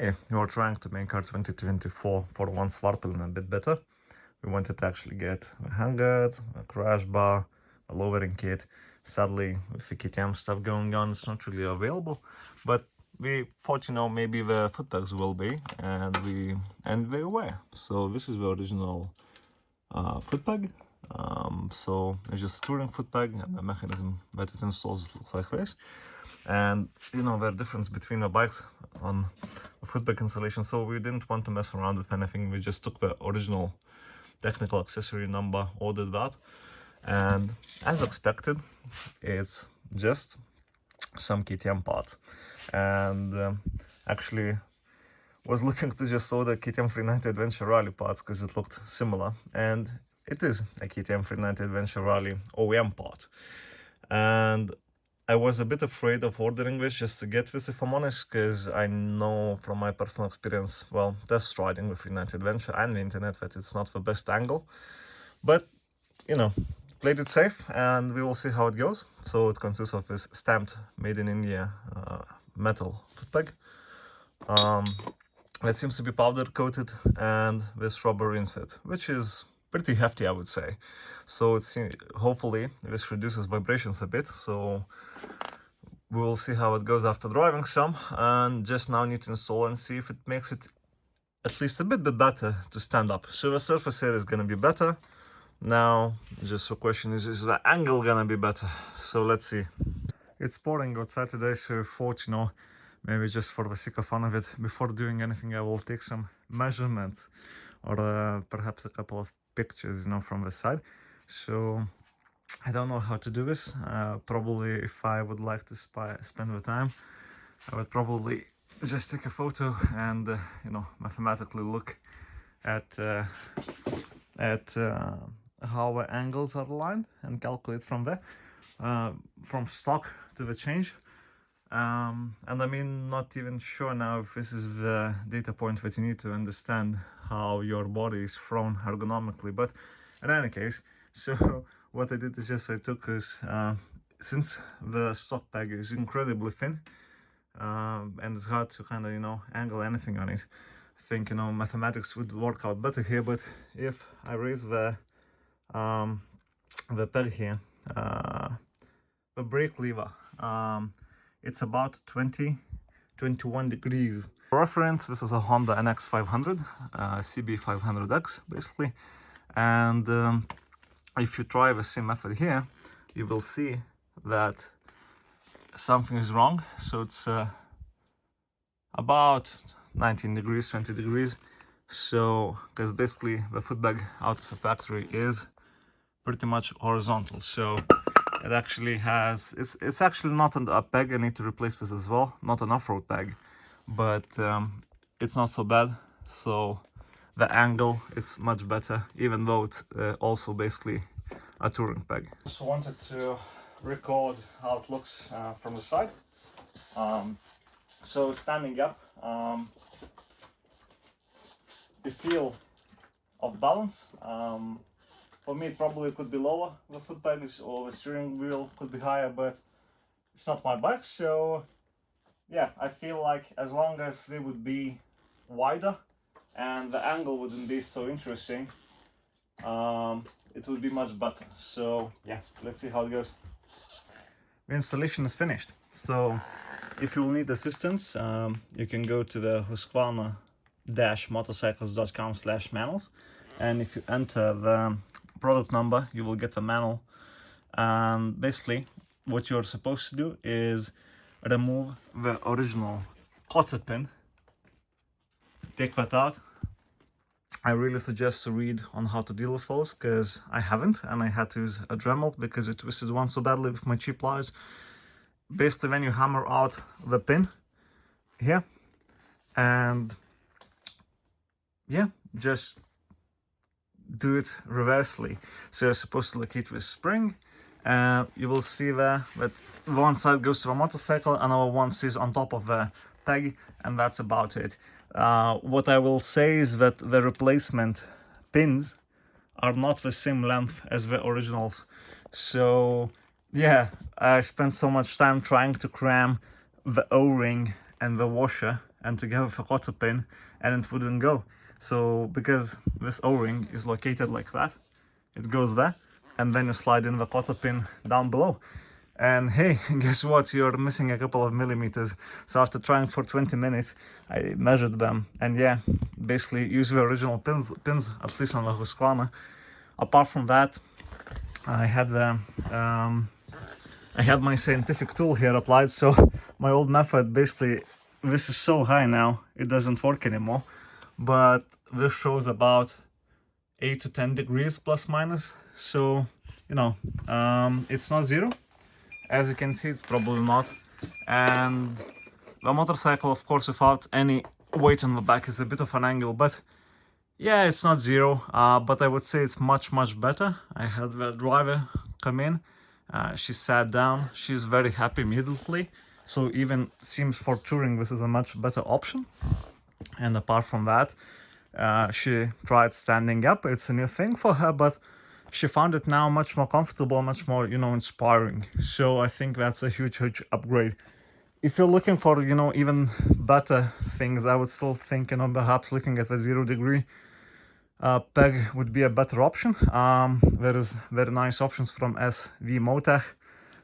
Hey, we were trying to make our 2024 Formula 1 Svartpilen a bit better. We wanted to actually get a handguard, a crash bar, a lowering kit. Sadly, with the KTM stuff going on, it's not really available. But we thought, maybe the footpegs will be, and they were. So this is the original footpeg. So it's just a touring footpeg, and the mechanism that it installs looks like this. And the difference between the bikes on a footpeg installation, so we didn't want to mess around with anything. We just took the original technical accessory number, ordered that, and as expected, it's just some KTM parts. And actually was looking to just order KTM 390 Adventure Rally parts because it looked similar, and it is a KTM 390 Adventure Rally OEM part. And I was a bit afraid of ordering this just to get this, if I'm honest, because I know from my personal experience, well, test riding with 390 Adventure and the internet, that it's not the best angle. But, played it safe, and we will see how it goes. So it consists of this stamped Made in India metal footpeg. That seems to be powder coated, and this rubber insert, which is pretty hefty, I would say. So it's hopefully this reduces vibrations a bit. So we will see how it goes after driving some, and just now need to install and see if it makes it at least a bit better to stand up. So the surface area is gonna be better. Now just the question is the angle gonna be better? So let's see. It's pouring outside today, so I thought, maybe just for the sake of fun of it, before doing anything, I will take some measurements, or perhaps a couple of pictures, from the side. So I don't know how to do this. Probably if I would like to spend the time, I would probably just take a photo and mathematically look at how the angles are aligned and calculate from there, from stock to the change. And not even sure now if this is the data point that you need to understand how your body is thrown ergonomically. But in any case, so what I did is just I took this, since the stock peg is incredibly thin, and it's hard to kind of, angle anything on it. I think, mathematics would work out better here. But if I raise the peg here, the brake lever, it's about 21 degrees. For reference, this is a Honda NX 500, CB 500X basically. And if you try the same method here, you will see that something is wrong. So it's about 19 degrees, 20 degrees. So, because basically the footpeg out of the factory is pretty much horizontal. So it actually has, it's actually not a peg. I need to replace this as well, not an off-road peg, but it's not so bad. So the angle is much better, even though it's also basically a touring peg. Just wanted to record how it looks from the side. So standing up, the feel of balance. For me, it probably could be lower, the foot pegs, or the steering wheel could be higher, but it's not my bike. So yeah, I feel like as long as they would be wider and the angle wouldn't be so interesting, it would be much better. So yeah, let's see how it goes. The installation is finished. So if you will need assistance, you can go to the Husqvarna-motorcycles.com/manuals, and if you enter the product number, you will get the manual. And basically what you're supposed to do is remove the original cotter pin, take that out. I really suggest to read on how to deal with those, because I haven't, and I had to use a Dremel because it twisted one so badly with my cheap pliers. Basically, when you hammer out the pin here, and yeah, just do it reversely. So you're supposed to locate this spring. You will see there that one side goes to the motorcycle, another one sits on top of the peg, and that's about it. What I will say is that the replacement pins are not the same length as the originals. So yeah, I spent so much time trying to cram the O-ring and the washer and together with a quarter pin, and it wouldn't go. So because this O-ring is located like that, it goes there, and then you slide in the quarter pin down below. And hey, guess what? You're missing a couple of millimeters. So after trying for 20 minutes, I measured them, and yeah, basically use the original pins at least on the Husqvarna. Apart from that, I had my scientific tool here applied. So my old method, basically, this is so high now, it doesn't work anymore. But this shows about 8 to 10 degrees plus minus. So, you know, it's not zero. As you can see, it's probably not. And the motorcycle, of course, without any weight on the back is a bit of an angle, but yeah, it's not zero, but I would say it's much better. I had the driver come in, she sat down, she's very happy immediately. So even seems for touring this is a much better option. And apart from that, she tried standing up. It's a new thing for her, but she found it now much more comfortable, much more, you know, inspiring. So I think that's a huge upgrade. If you're looking for, you know, even better things, I would still think, you know, perhaps looking at the 0 degree peg would be a better option. There is very nice options from SV Motech,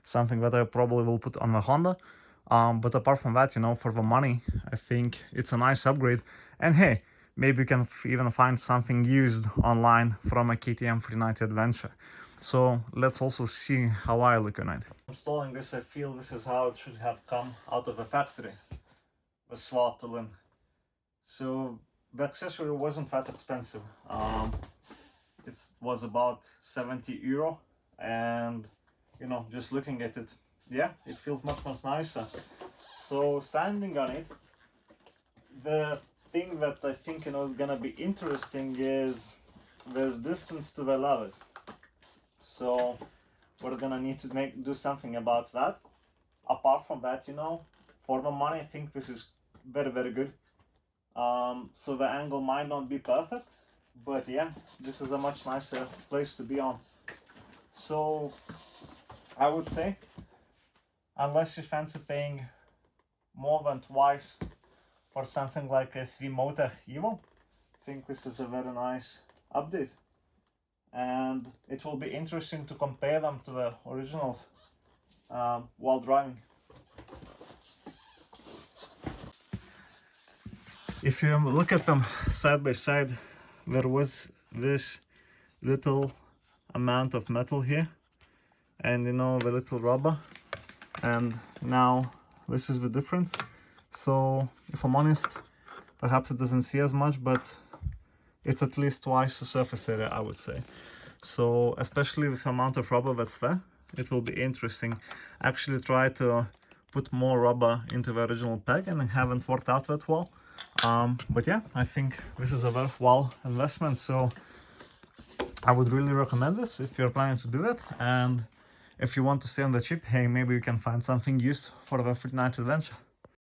something that I probably will put on the Honda. But apart from that, you know, for the money, I think it's a nice upgrade. And hey, maybe you can even find something used online from a KTM 390 Adventure. So let's also see how I look on it. Installing this, I feel this is how it should have come out of the factory, the Svartpilen. So the accessory wasn't that expensive. It was about 70 euro, and you know, just looking at it, yeah, it feels much nicer. So standing on it, the thing that I think, you know, is gonna be interesting is this distance to the levers. So we're gonna need to do something about that. Apart from that, you know, for the money, I think this is very good. So the angle might not be perfect, but yeah, this is a much nicer place to be on. So I would say, unless you fancy paying more than twice for something like SV Motech Evo, I think this is a very nice update. And it will be interesting to compare them to the originals while driving. If you look at them side by side, there was this little amount of metal here, and you know, the little rubber, and now this is the difference. So if I'm honest, perhaps it doesn't see as much, but it's at least twice the surface area, I would say. So especially with the amount of rubber that's there, it will be interesting. Actually try to put more rubber into the original peg, and it haven't worked out that well. But yeah, I think this is a worthwhile investment, so I would really recommend this if you're planning to do it. And if you want to stay on the cheap, hey, maybe you can find something used for the 390 Adventure.